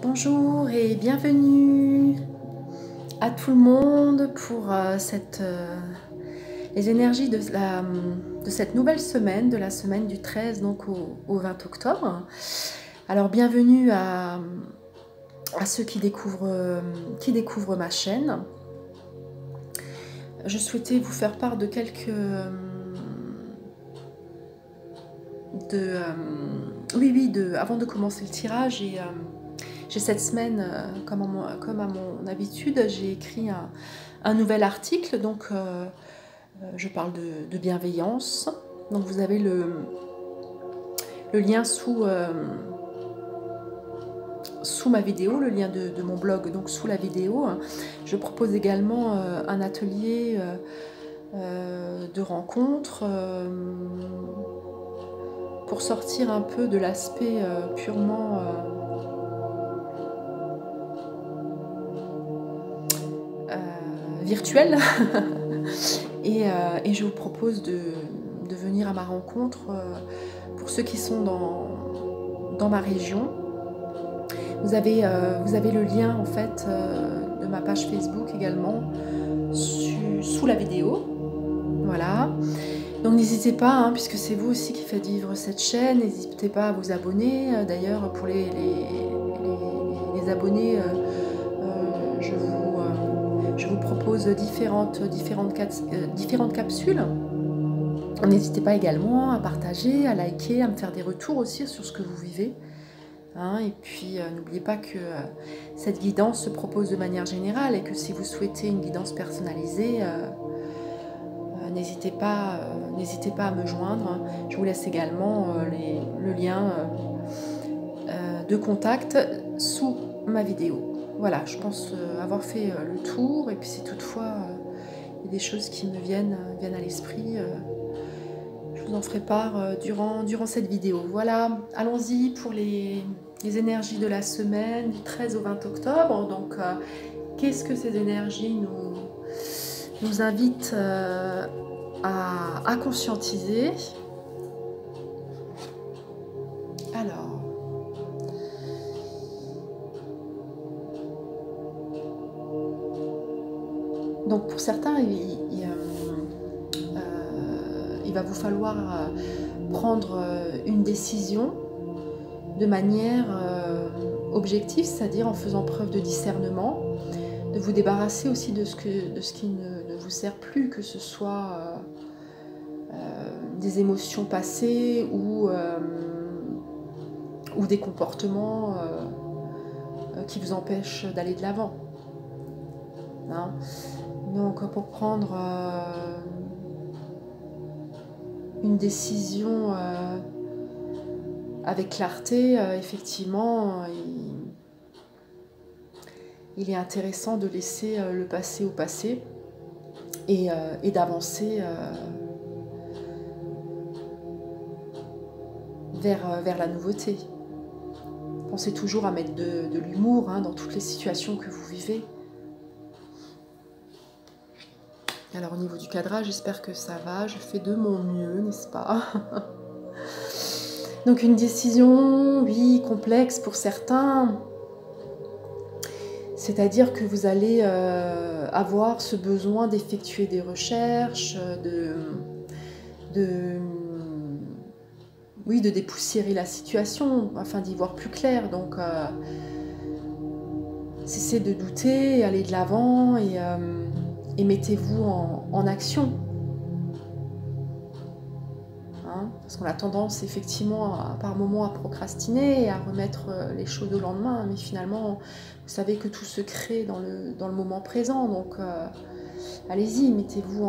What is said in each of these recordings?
Bonjour et bienvenue à tout le monde pour les énergies de cette nouvelle semaine, de la semaine du 13 donc au 20 octobre. Alors bienvenue à ceux qui découvrent ma chaîne. Je souhaitais vous faire part de avant de commencer le tirage. J'ai cette semaine, comme à mon habitude, j'ai écrit un nouvel article, donc je parle de bienveillance. Donc vous avez le lien sous ma vidéo, le lien de mon blog, donc sous la vidéo. Je propose également un atelier de rencontre pour sortir un peu de l'aspect purement virtuel et je vous propose de venir à ma rencontre pour ceux qui sont dans ma région. Vous avez le lien en fait de ma page Facebook également sous la vidéo. Voilà. Donc n'hésitez pas, puisque c'est vous aussi qui faites vivre cette chaîne, n'hésitez pas à vous abonner. D'ailleurs, pour les abonnés, je vous propose différentes capsules. N'hésitez pas également à partager, à liker, à me faire des retours aussi sur ce que vous vivez. Et puis n'oubliez pas que cette guidance se propose de manière générale et que si vous souhaitez une guidance personnalisée, n'hésitez pas à me joindre. Je vous laisse également le lien de contact sous ma vidéo. Voilà, je pense avoir fait le tour, et puis si toutefois il y a des choses qui me viennent à l'esprit, je vous en ferai part durant cette vidéo. Voilà, allons-y pour les énergies de la semaine du 13 au 20 octobre. Donc, qu'est-ce que ces énergies nous invitent à conscientiser? Alors, donc pour certains, il va vous falloir prendre une décision de manière objective, c'est-à-dire en faisant preuve de discernement, de vous débarrasser aussi de ce qui ne vous sert plus, que ce soit des émotions passées ou des comportements qui vous empêchent d'aller de l'avant. Donc pour prendre une décision avec clarté, effectivement, il est intéressant de laisser le passé au passé et d'avancer vers la nouveauté. Pensez toujours à mettre de l'humour dans toutes les situations que vous vivez. Alors au niveau du cadrage, j'espère que ça va, je fais de mon mieux, n'est-ce pas? Donc une décision, oui, complexe pour certains, c'est-à-dire que vous allez avoir ce besoin d'effectuer des recherches, de dépoussiérer la situation afin d'y voir plus clair. Donc cessez de douter, allez de l'avant et mettez-vous en action. Parce qu'on a tendance effectivement par moments à procrastiner et à remettre les choses au lendemain, mais finalement vous savez que tout se crée dans le moment présent. Donc allez-y, mettez-vous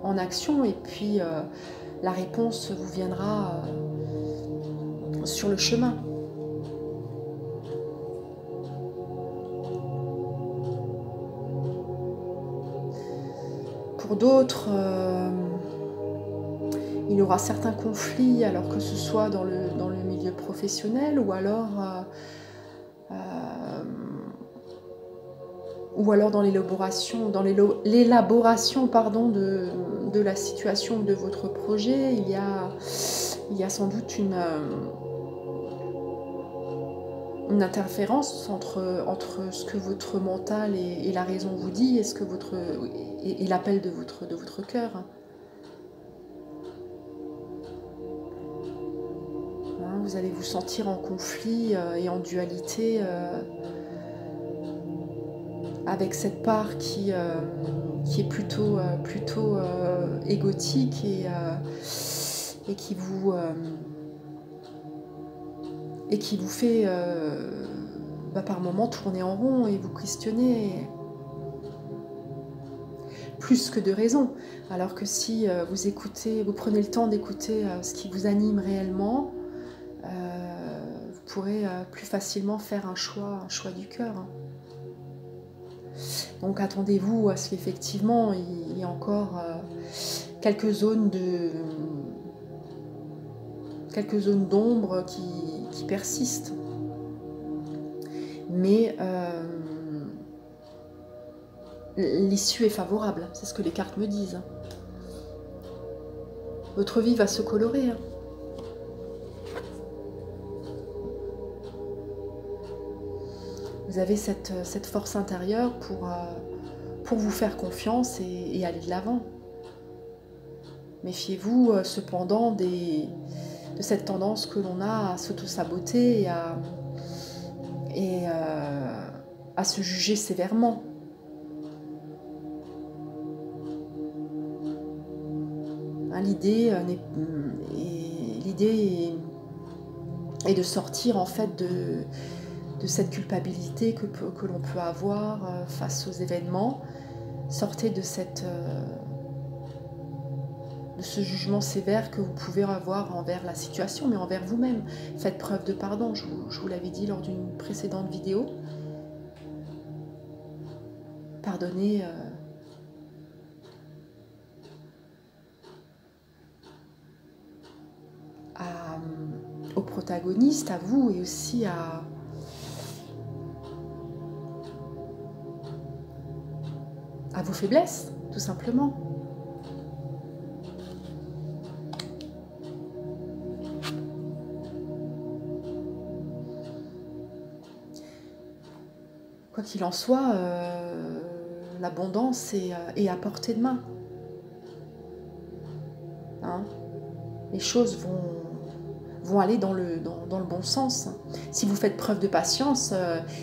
en action, et puis la réponse vous viendra sur le chemin. Pour d'autres, il y aura certains conflits, alors que ce soit dans le milieu professionnel ou alors dans l'élaboration de la situation de votre projet. Il y a sans doute une interférence entre ce que votre mental et la raison vous dit et l'appel de votre cœur. Hein, vous allez vous sentir en conflit et en dualité avec cette part qui est plutôt égotique et qui vous fait par moments tourner en rond et vous questionner plus que de raison. Alors que si vous prenez le temps d'écouter ce qui vous anime réellement, vous pourrez plus facilement faire un choix du cœur. Donc attendez-vous à ce qu'effectivement il y ait encore quelques zones d'ombre qui persistent. Mais l'issue est favorable, c'est ce que les cartes me disent. Votre vie va se colorer. Vous avez cette force intérieure pour vous faire confiance et aller de l'avant. Méfiez-vous cependant de cette tendance que l'on a à s'auto-saboter et à se juger sévèrement. Hein, l'idée est de sortir en fait de cette culpabilité que l'on peut avoir face aux événements. Sortez de ce jugement sévère que vous pouvez avoir envers la situation, mais envers vous-même. Faites preuve de pardon, je vous l'avais dit lors d'une précédente vidéo. Pardonnez aux protagonistes, à vous et aussi à vos faiblesses, tout simplement. Quoi qu'il en soit, l'abondance est à portée de main. Hein, les choses vont aller dans le bon sens. Si vous faites preuve de patience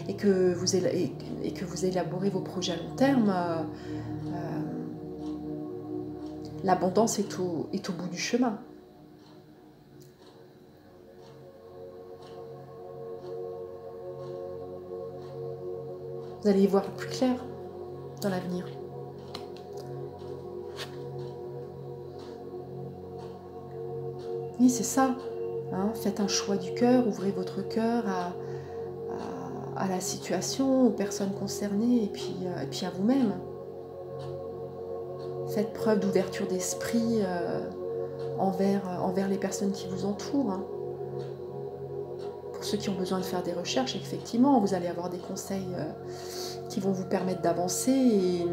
et que vous élaborez vos projets à long terme, l'abondance est au bout du chemin. Vous allez y voir plus clair dans l'avenir. Oui, c'est ça. Hein, faites un choix du cœur, ouvrez votre cœur à la situation, aux personnes concernées et puis à vous-même. Faites preuve d'ouverture d'esprit envers les personnes qui vous entourent. Hein. Pour ceux qui ont besoin de faire des recherches, effectivement, vous allez avoir des conseils qui vont vous permettre d'avancer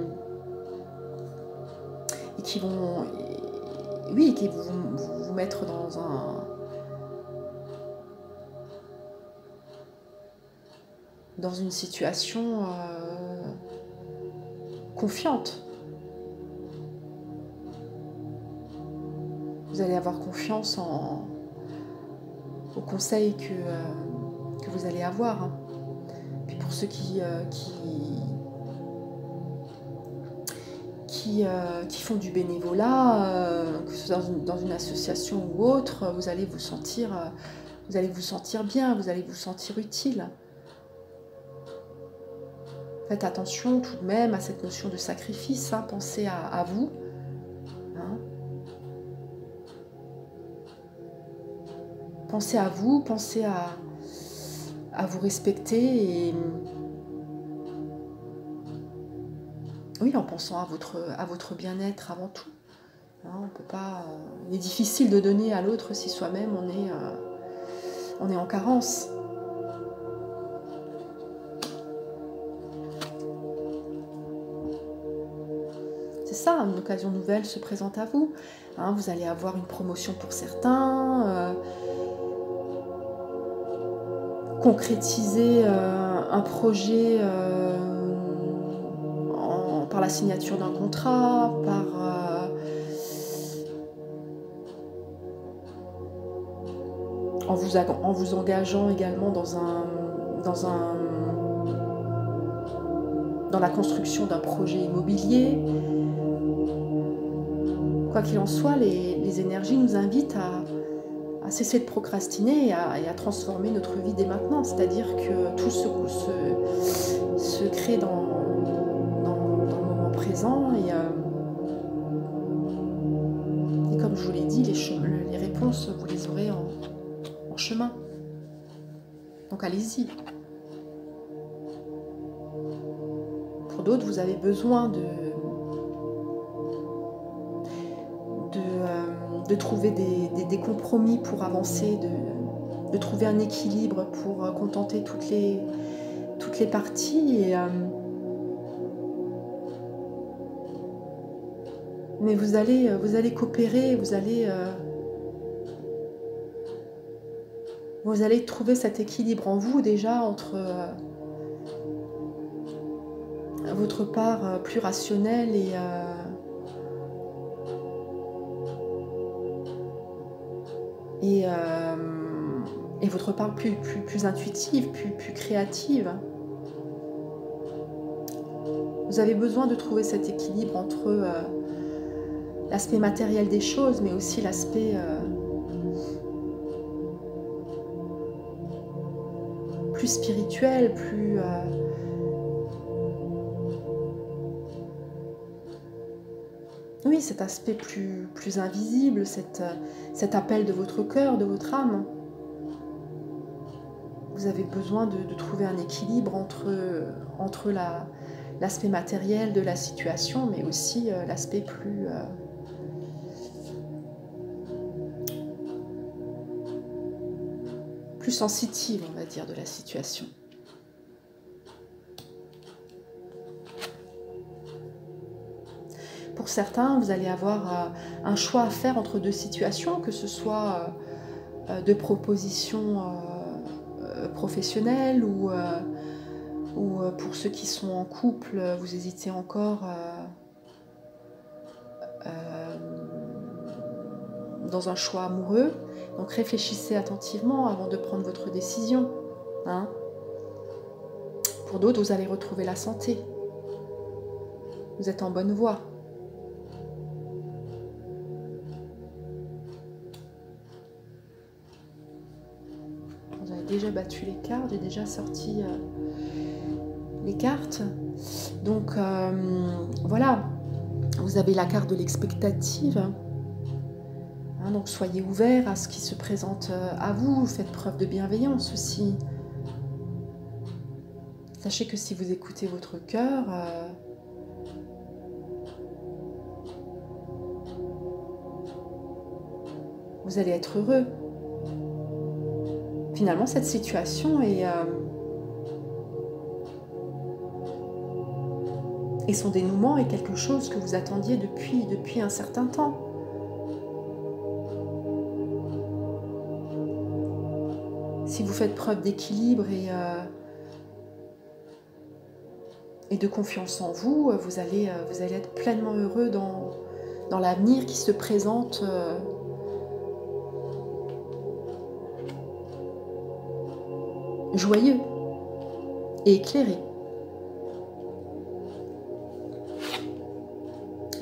et qui vont vous mettre dans une situation confiante. Vous allez avoir confiance aux conseils que vous allez avoir. Hein. Puis pour ceux qui font du bénévolat, que ce soit dans une association ou autre, vous allez vous sentir bien, vous allez vous sentir utile. Faites attention tout de même à cette notion de sacrifice, hein. Pensez à vous. Hein. Pensez à vous, pensez à vous respecter et oui, en pensant à votre bien-être avant tout. Hein, on peut pas. Il est difficile de donner à l'autre si soi-même on est en carence. C'est ça, une occasion nouvelle se présente à vous. Hein, vous allez avoir une promotion pour certains. concrétiser un projet par la signature d'un contrat, en vous engageant également dans la construction d'un projet immobilier. Quoi qu'il en soit, les énergies nous invitent à cesser de procrastiner et à transformer notre vie dès maintenant. C'est-à-dire que tout se crée dans le moment présent. Et comme je vous l'ai dit, les réponses, vous les aurez en chemin. Donc allez-y. Pour d'autres, vous avez besoin de trouver des compromis pour avancer, de trouver un équilibre pour contenter toutes les parties. Mais vous allez coopérer, vous allez trouver cet équilibre en vous déjà entre votre part plus rationnelle et votre part plus intuitive, plus créative. Vous avez besoin de trouver cet équilibre entre l'aspect matériel des choses, mais aussi l'aspect plus spirituel, oui, cet aspect plus invisible, cet appel de votre cœur, de votre âme. Vous avez besoin de trouver un équilibre entre l'aspect matériel de la situation, mais aussi l'aspect plus sensitive, on va dire, de la situation. Pour certains, vous allez avoir un choix à faire entre deux situations, que ce soit deux propositions professionnelles ou pour ceux qui sont en couple, vous hésitez encore dans un choix amoureux. Donc réfléchissez attentivement avant de prendre votre décision. Hein. Pour d'autres, vous allez retrouver la santé. Vous êtes en bonne voie. Vous avez déjà battu les cartes, j'ai déjà sorti les cartes. Donc voilà, vous avez la carte de l'expectative. Hein, donc soyez ouverts à ce qui se présente à vous, faites preuve de bienveillance aussi. Sachez que si vous écoutez votre cœur, vous allez être heureux. Finalement, cette situation et son dénouement est quelque chose que vous attendiez depuis un certain temps. Si vous faites preuve d'équilibre et de confiance en vous, vous allez être pleinement heureux dans l'avenir qui se présente joyeux et éclairé.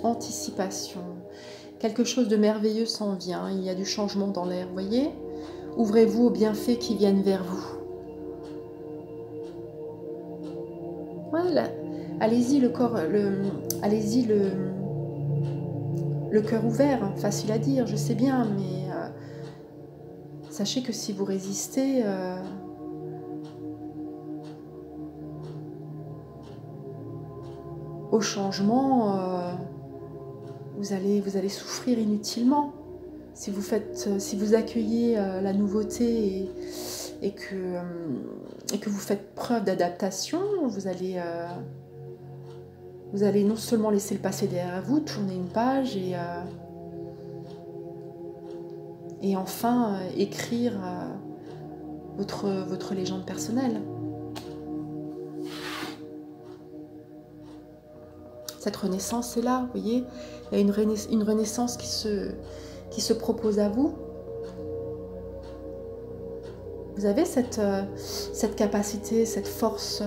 Anticipation. Quelque chose de merveilleux s'en vient. Il y a du changement dans l'air, vous voyez ? Ouvrez-vous aux bienfaits qui viennent vers vous. Voilà. Allez-y, le cœur ouvert. Facile à dire, je sais bien, mais sachez que si vous résistez, au changement, vous allez souffrir inutilement. Si vous accueillez la nouveauté et que vous faites preuve d'adaptation, vous allez non seulement laisser le passé derrière vous, tourner une page et enfin écrire votre légende personnelle. Cette renaissance est là, vous voyez. Il y a une renaissance qui se propose à vous. Vous avez cette capacité, cette force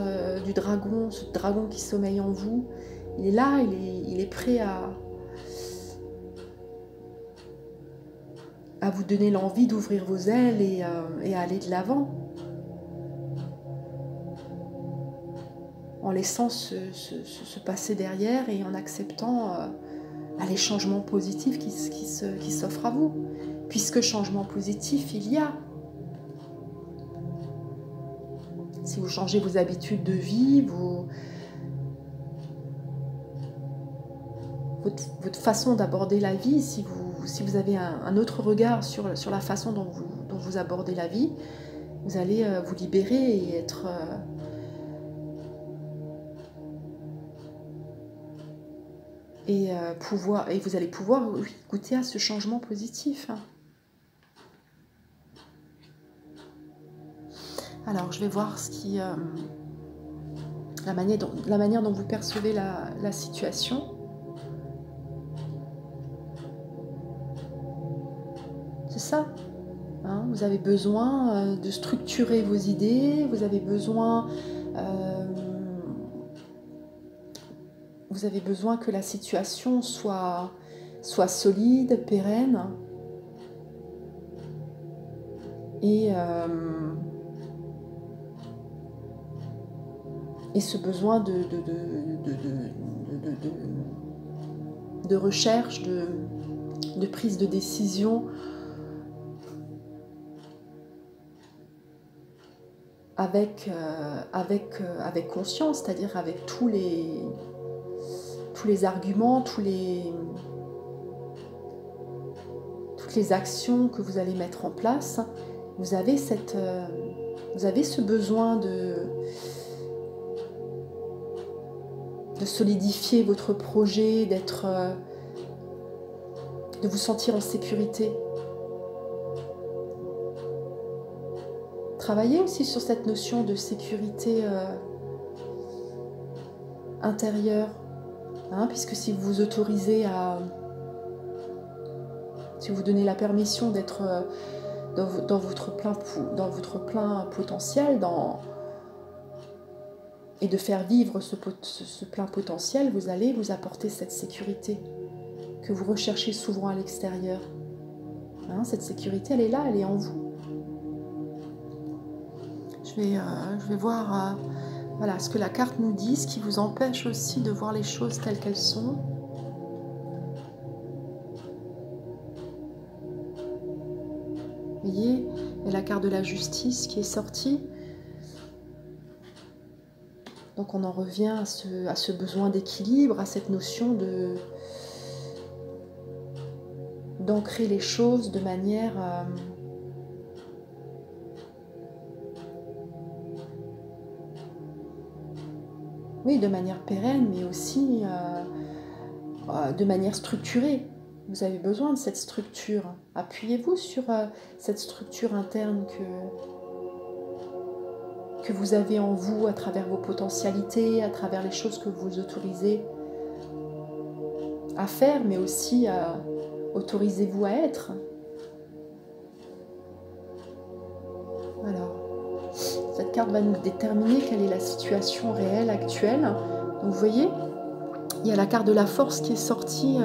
du dragon, ce dragon qui sommeille en vous. Il est là, il est prêt à vous donner l'envie d'ouvrir vos ailes et à aller de l'avant. En laissant se passer derrière et en acceptant les changements positifs qui s'offrent à vous. Puisque changement positif, il y a. Si vous changez vos habitudes de vie, votre façon d'aborder la vie, si vous avez un autre regard sur la façon dont vous abordez la vie, vous allez vous libérer et être... et vous allez pouvoir goûter à ce changement positif. Alors, je vais voir la manière dont vous percevez la situation. C'est ça. Hein, vous avez besoin de structurer vos idées, vous avez besoin que la situation soit solide, pérenne. Et ce besoin de recherche, de prise de décision avec conscience, c'est-à-dire avec tous les arguments, toutes les actions que vous allez mettre en place. Vous avez ce besoin de solidifier votre projet, de vous sentir en sécurité. Travaillez aussi sur cette notion de sécurité intérieure, hein, puisque si vous vous autorisez si vous donnez la permission d'être dans votre plein potentiel, et de faire vivre ce plein potentiel, vous allez vous apporter cette sécurité que vous recherchez souvent à l'extérieur. Hein, cette sécurité, elle est là, elle est en vous. Je vais voir ce que la carte nous dit, ce qui vous empêche aussi de voir les choses telles qu'elles sont. Vous voyez, il y a la carte de la justice qui est sortie. Donc on en revient à ce besoin d'équilibre, à cette notion d'ancrer les choses de manière de manière pérenne, mais aussi de manière structurée. Vous avez besoin de cette structure. Appuyez-vous sur cette structure interne que vous avez en vous à travers vos potentialités, à travers les choses que vous autorisez à faire, mais aussi autorisez-vous à être. Alors, cette carte va nous déterminer quelle est la situation réelle, actuelle. Donc vous voyez, il y a la carte de la force qui est sortie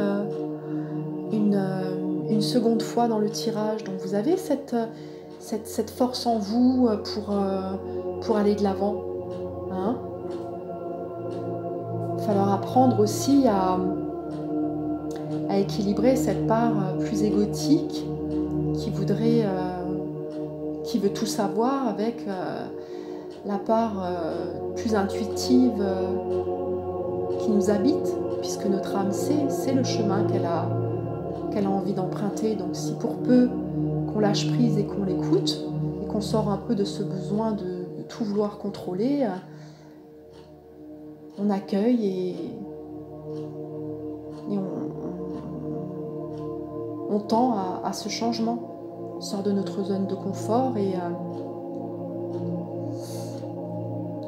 une seconde fois dans le tirage. Donc vous avez cette force en vous pour aller de l'avant. Hein, il va falloir apprendre aussi à équilibrer cette part plus égotique qui veut tout savoir avec la part plus intuitive qui nous habite, puisque notre âme c'est le chemin qu'elle a envie d'emprunter. Donc si pour peu qu'on lâche prise et qu'on l'écoute, et qu'on sort un peu de ce besoin de tout vouloir contrôler, on accueille et on tend à ce changement. On sort de notre zone de confort et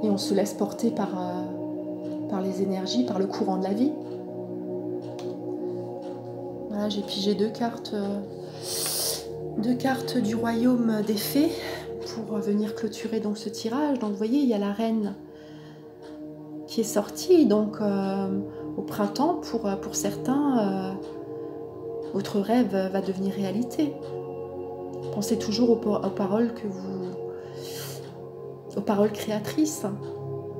Et on se laisse porter par les énergies, par le courant de la vie. Voilà, j'ai pigé deux cartes du royaume des fées pour venir clôturer donc ce tirage. Donc vous voyez, il y a la reine qui est sortie donc au printemps. Pour certains, votre rêve va devenir réalité. Pensez toujours aux paroles aux paroles créatrices.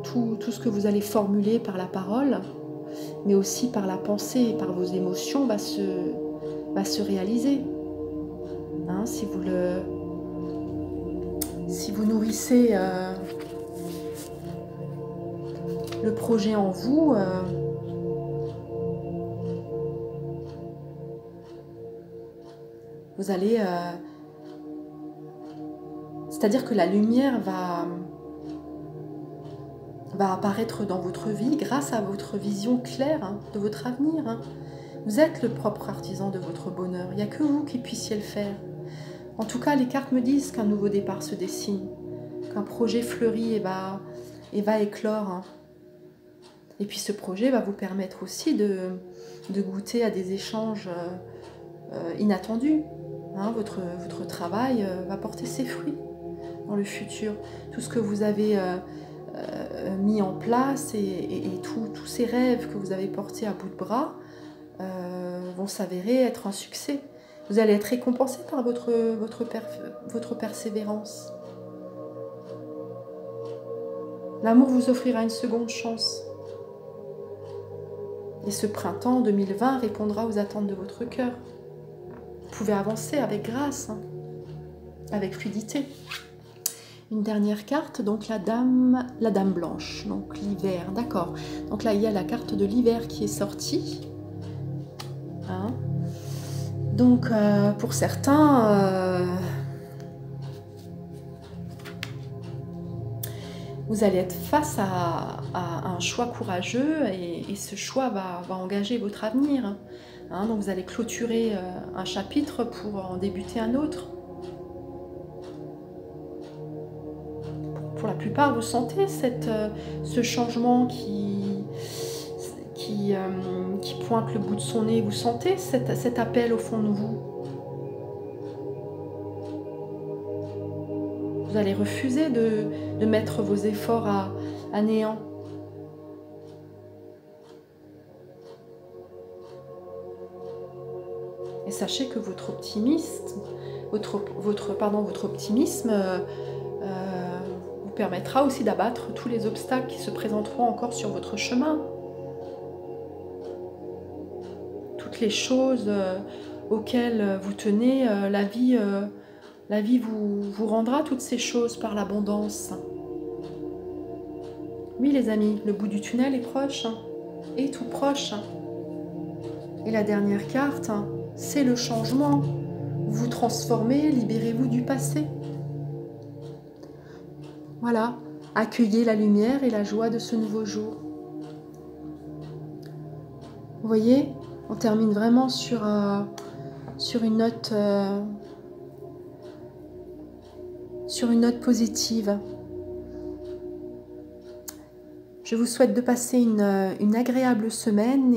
Tout ce que vous allez formuler par la parole, mais aussi par la pensée et par vos émotions va se réaliser. Hein, si vous nourrissez le projet en vous, vous allez... c'est-à-dire que la lumière va apparaître dans votre vie grâce à votre vision claire hein, de votre avenir. Hein. Vous êtes le propre artisan de votre bonheur. Il n'y a que vous qui puissiez le faire. En tout cas, les cartes me disent qu'un nouveau départ se dessine, qu'un projet fleurit et va éclore. Hein. Et puis ce projet va vous permettre aussi de goûter à des échanges inattendus. Hein. Votre travail va porter ses fruits dans le futur. Tout ce que vous avez mis en place et tous ces rêves que vous avez portés à bout de bras vont s'avérer être un succès. Vous allez être récompensé par votre persévérance. L'amour vous offrira une seconde chance. Et ce printemps 2020 répondra aux attentes de votre cœur. Vous pouvez avancer avec grâce, hein, avec fluidité. Une dernière carte, donc la dame blanche, donc l'hiver, d'accord. Donc là, il y a la carte de l'hiver qui est sortie. Hein. Donc, pour certains, vous allez être face à un choix courageux et ce choix va engager votre avenir. Hein. Donc, vous allez clôturer un chapitre pour en débuter un autre. Pour la plupart, vous sentez ce changement qui pointe le bout de son nez. Vous sentez cet appel au fond de vous. Vous allez refuser de mettre vos efforts à néant. Et sachez que votre optimisme vous permettra aussi d'abattre tous les obstacles qui se présenteront encore sur votre chemin. Toutes les choses auxquelles vous tenez, la vie vous rendra toutes ces choses par l'abondance. Oui les amis, le bout du tunnel est proche, hein, est tout proche. Et la dernière carte, hein, c'est le changement. Vous vous transformez, libérez-vous du passé. Voilà, accueillez la lumière et la joie de ce nouveau jour. Vous voyez, on termine vraiment sur une note positive. Je vous souhaite de passer une agréable semaine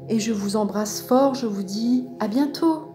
et je vous embrasse fort. Je vous dis à bientôt.